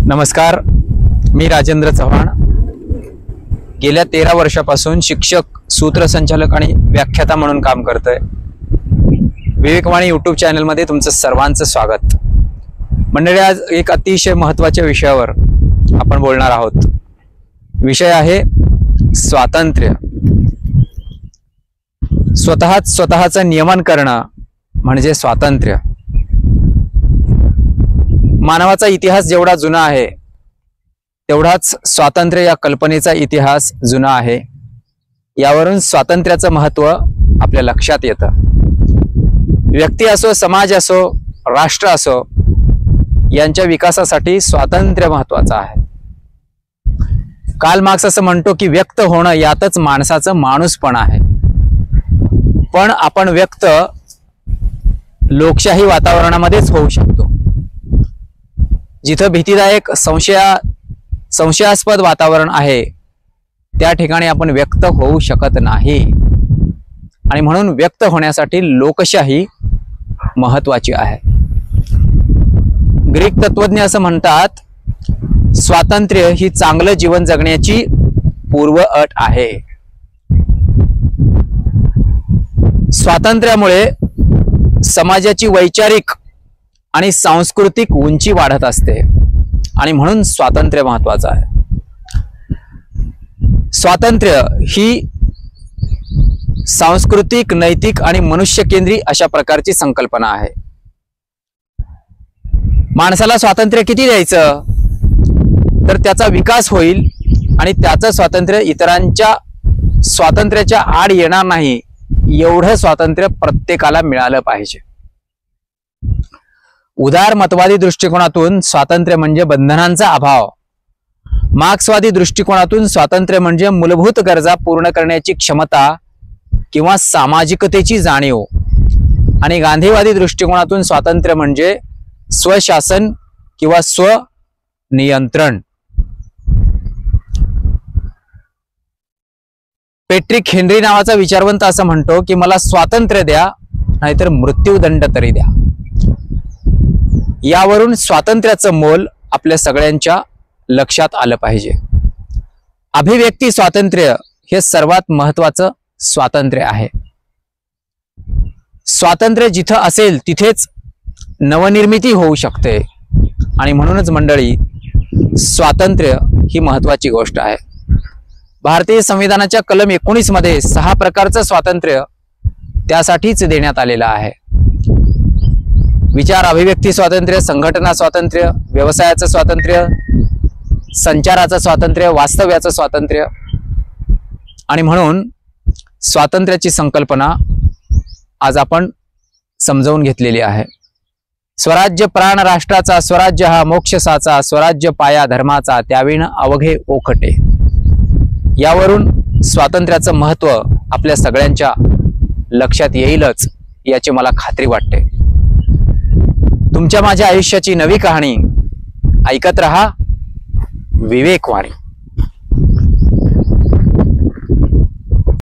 नमस्कार, मी राजेंद्र चव्हाण। गेल्या 13 वर्षापासून शिक्षक, सूत्रसंचालक आणि व्याख्याता म्हणून काम करतोय। विवेकवाणी यूट्यूब चॅनलमध्ये तुमचं सर्वांचं स्वागत। मंडळी, आज एक अतिशय महत्त्वाच्या विषयावर आपण बोलणार आहोत। विषय आहे स्वातंत्र्य। स्वतःचं नियमन करणं म्हणजे स्वातंत्र्य। मानवाचा इतिहास जेवढा जुना आहे तेवढाच स्वातंत्र्य या कल्पनेचा इतिहास जुना आहे। यावरून स्वातंत्र्याचं महत्त्व आपल्या लक्षात येतं। व्यक्ती असो, समाज असो, राष्ट्र असो, यांच्या विकासासाठी स्वातंत्र्य महत्त्वाचं आहे। कार्ल मार्क्स असं म्हणतो की व्यक्त होणं यातच माणसाचं माणूसपण आहे। पण आपण व्यक्त लोकशाही वातावरणामध्येच होऊ शकतो। जिथं भीतीदायक संशयास्पद वातावरण आहे त्या ठिकाणी आपण व्यक्त होऊ शकत नाही। आणि म्हणून व्यक्त होण्यासाठी लोकशाही महत्त्वाची आहे। ग्रीक तत्वज्ञ असं म्हणतात, स्वातंत्र्य ही चांगलं जीवन जगण्याची पूर्व अट आहे। स्वातंत्र्यामुळे समाजाची वैचारिक आणि सांस्कृतिक उंची वाढत असते आणि म्हणून स्वातंत्र्य महत्त्वाचं आहे। स्वातंत्र्य ही सांस्कृतिक, नैतिक आणि मनुष्यकेंद्री अशा प्रकारची संकल्पना आहे। माणसाला स्वातंत्र्य किती द्यायचं तर त्याचा विकास होईल आणि त्याचं स्वातंत्र्य इतरांच्या स्वातंत्र्याच्या आड येणार नाही, एवढं स्वातंत्र्य प्रत्येकाला मिळालं पाहिजे। उदारमतवादी दृष्टिकोनातून स्वातंत्र्य म्हणजे बंधनांचा अभाव, मार्क्सवादी दृष्टिकोनातून स्वातंत्र्य म्हणजे मूलभूत गरजा पूर्ण करण्याची क्षमता किंवा सामाजिकतेची जाणीव, आणि गांधीवादी दृष्टिकोनातून स्वातंत्र्य म्हणजे स्वशासन किंवा स्वनियंत्रण। पेट्रिक हेनरी नावाचा विचारवंत असं म्हणतो की मला स्वातंत्र्य द्या, नाहीतर मृत्यूदंड तरी द्या। यावरून स्वातंत्र्याचं मोल आपल्या सगळ्यांच्या लक्षात आलं पाहिजे। अभिव्यक्ती स्वातंत्र्य हे सर्वात महत्त्वाचं स्वातंत्र्य आहे। स्वातंत्र्य जिथं असेल तिथेच नवनिर्मिती होऊ शकते आणि म्हणूनच मंडळी, स्वातंत्र्य ही महत्त्वाची गोष्ट आहे। भारतीय संविधानाच्या कलम 19 मध्ये 6 प्रकारचं स्वातंत्र्य त्यासाठीच देण्यात आलेलं आहे। विचार अभिव्यक्ती स्वातंत्र्य, संघटना स्वातंत्र्य, व्यवसायाचं स्वातंत्र्य, संचाराचं स्वातंत्र्य, वास्तव्याचं स्वातंत्र्य। आणि म्हणून स्वातंत्र्याची संकल्पना आज आपण समजावून घेतलेली आहे। स्वराज्य प्राण राष्ट्राचा, स्वराज्य हा मोक्ष साचा, स्वराज्य पाया धर्माचा, त्याविण अवघे ओखटे। यावरून स्वातंत्र्याचं महत्त्व आपल्या सगळ्यांच्या लक्षात येईलच याची मला खात्री वाटते। तुमच्या माझ्या आयुष्याची नवी कहाणी ऐकत रहा विवेकवाणी।